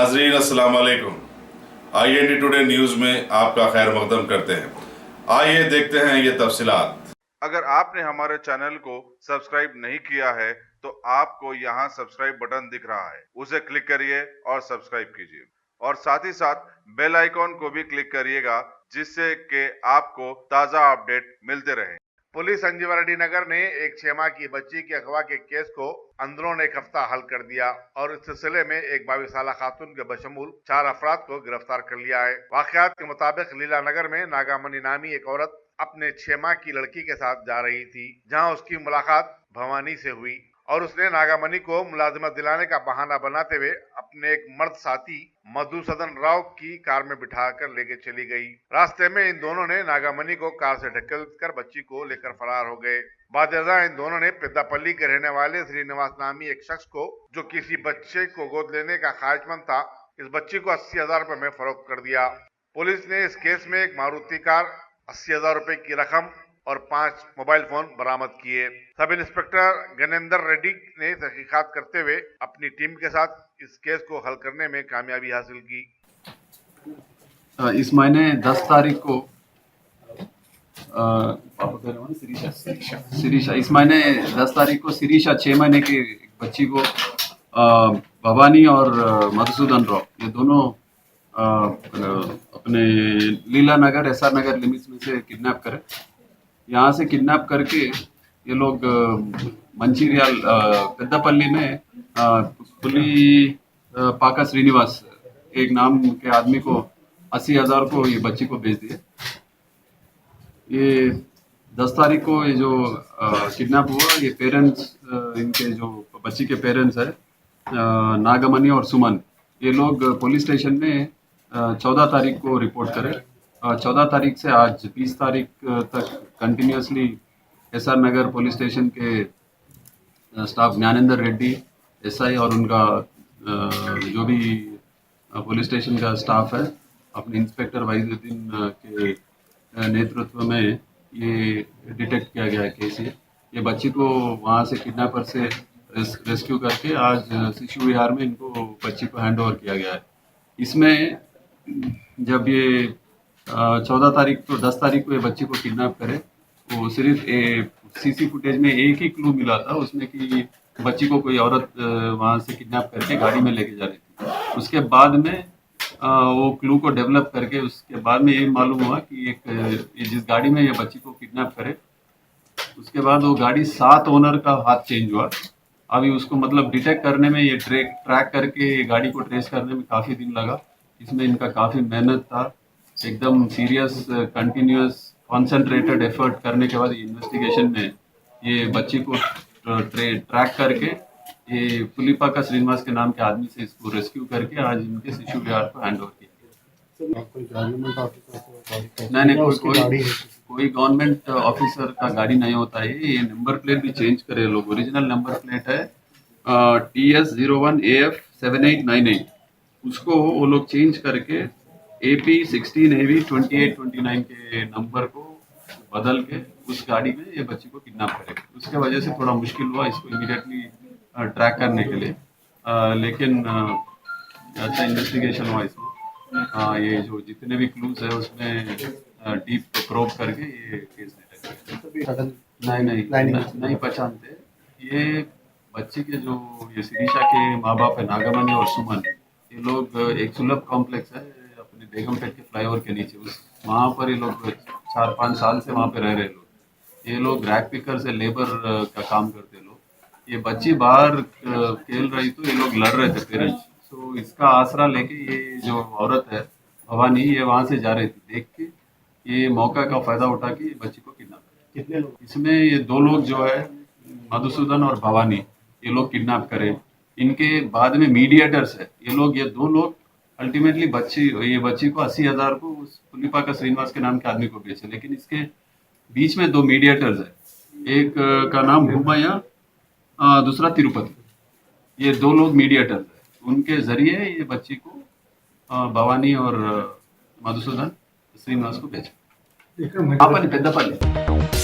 नाजरीन अस्सलाम वालेकुम। IND टुडे न्यूज में आपका खैर मकदम करते हैं। आइए देखते हैं ये तफसीलात। अगर आपने हमारे चैनल को सब्सक्राइब नहीं किया है तो आपको यहाँ सब्सक्राइब बटन दिख रहा है, उसे क्लिक करिए और सब्सक्राइब कीजिए और साथ ही साथ बेल आइकॉन को भी क्लिक करिएगा, जिससे कि आपको ताज़ा अपडेट मिलते रहे। पुलिस संजीवरेड्डी नगर ने एक 6 माह की बच्ची के अगवा के केस को अंदरों एक हफ्ता हल कर दिया और इस सिलसिले में एक 22 साल खातून के बशमूल 4 अफराद को गिरफ्तार कर लिया है। वाकयात के मुताबिक लीला नगर में नागामनी नामी एक औरत अपने 6 माह की लड़की के साथ जा रही थी, जहां उसकी मुलाकात भवानी से हुई और उसने नागामनी को मुलाजिमत दिलाने का बहाना बनाते हुए अपने एक मर्द साथी मधुसूदन राव की कार में बिठाकर लेके चली गई। रास्ते में इन दोनों ने नागामनी को कार से ढकेल कर बच्ची को लेकर फरार हो गए। बादशाह इन दोनों ने पेद्दापल्ली के रहने वाले श्रीनिवास नामी एक शख्स को, जो किसी बच्चे को गोद लेने का ख्वाहिशमंद था, इस बच्ची को 80,000 रुपए में फरोख्त कर दिया। पुलिस ने इस केस में एक मारुति कार, 80,000 रुपए की रकम और 5 मोबाइल फोन बरामद किए। सब इंस्पेक्टर गनेंद्र रेड्डी ने तहकीकात करते हुए अपनी टीम के साथ इस केस को हल करने में कामयाबी हासिल की। इस महीने 10 तारीख को सिरीशा इस महीने 10 तारीख को सिरीशा 6 महीने की बच्ची को भवानी और मधुसूदन राव, ये दोनों अपने लीला नगर SR नगर लिमिट्स में से किडनैप करे। यहाँ से किडनैप करके ये लोग मंचिरियाल पेद्दापल्ली में पुली पाका श्रीनिवास एक नाम के आदमी को 80,000 को ये बच्ची को बेच दिए। ये 10 तारीख को ये जो किडनैप हुआ, ये पेरेंट्स, इनके जो बच्ची के पेरेंट्स है नागमणि और सुमन, ये लोग पुलिस स्टेशन में 14 तारीख को रिपोर्ट करें। 14 तारीख से आज 20 तारीख तक कंटिन्यूसली SR नगर पुलिस स्टेशन के स्टाफ ज्ञानेंद्र रेड्डी SI और उनका जो भी पुलिस स्टेशन का स्टाफ है, अपने इंस्पेक्टर वाइजुद्दीन के नेतृत्व में ये डिटेक्ट किया गया है केस। ये बच्ची को वहाँ से किडनैपर से रेस्क्यू करके आज शिशु विहार में इनको बच्ची को हैंड ओवर किया गया है। इसमें जब ये 14 तारीख को 10 तारीख को ये बच्ची को किडनैप करे, वो सिर्फ CC फुटेज में एक ही क्लू मिला था उसमें कि बच्ची को कोई औरत वहाँ से किडनैप करके गाड़ी में लेके जा रही थी। उसके बाद में वो क्लू को डेवलप करके उसके बाद में ये मालूम हुआ कि ये जिस गाड़ी में ये बच्ची को किडनैप करे, उसके बाद वो गाड़ी 7 ओनर का हाथ चेंज हुआ। अभी उसको मतलब डिटेक्ट करने में, ये ट्रैक करके गाड़ी को ट्रेस करने में काफ़ी दिन लगा। इसमें इनका काफ़ी मेहनत था, एकदम सीरियस कंटिन्यूस कॉन्सेंट्रेटेड एफर्ट करने के बाद इन्वेस्टिगेशन में ये बच्ची को ट्रैक करके ये पुलिपा का श्रीनिवास के नाम के आदमी से इसको रेस्क्यू करके आज इनके शिशु विहार को हैंड ओवर किया। नहीं, कोई गवर्नमेंट ऑफिसर का गाड़ी नहीं होता है। ये नंबर प्लेट भी चेंज करे लोग। ओरिजिनल नंबर प्लेट है TS01AF 7898, उसको वो लोग चेंज करके AP16AV 2829 के नंबर को बदल के उस गाड़ी में ये बच्ची को किडनैप करे। उसके वजह से थोड़ा मुश्किल हुआ इसको इमीडिएटली ट्रैक करने के लिए, लेकिन अच्छा इन्वेस्टिगेशन हुआ इसमें। ये जो जितने भी क्लूज है उसमें डीप प्रोब करके ये केस डिटेक्ट। नहीं पहचानते। ये बच्चे के जो ये सिरीशा के माँ बाप है नागामणि और सुमन, ये लोग एक सुलभ कॉम्प्लेक्स है अपने बेगमपेट के फ्लाईओवर के नीचे, उस वहाँ पर ये लोग 4-5 साल से वहाँ पे रह रहे लोग। ये लोग रैक पिकर से लेबर का काम करते लोग। ये बच्ची बाहर खेल रही तो ये लोग लड़ रहे थे पेरेंट्स, तो इसका आसरा लेके ये जो औरत है भवानी, ये वहाँ से जा रही थी। देख के ये मौका का फायदा उठा के बच्ची को किडनैप करे। कितने लोग इसमें? ये 2 लोग जो है मधुसूदन और भवानी, ये लोग किडनैप करे। इनके बाद में मीडिएटर्स है ये 2 लोग अल्टीमेटली ये बच्ची को 80,000 को उस पुलिपा का श्रीनिवास के नाम के आदमी को बेचे। लेकिन इसके बीच में 2 मीडिएटर्स है, एक का नाम भूमैया, दूसरा तिरुपति। ये 2 लोग मीडिएटर्स है, उनके जरिए ये बच्ची को भवानी और मधुसूदन श्रीनिवास को बेचा। पेद्दापल्ली।